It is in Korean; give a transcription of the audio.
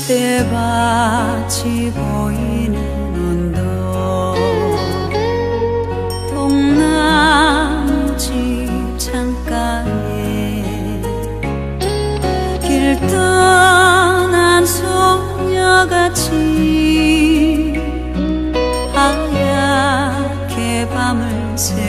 떼밭이 보이는 언덕 동나무집 창가에 길 떠난 소녀같이 하얗게 밤을 새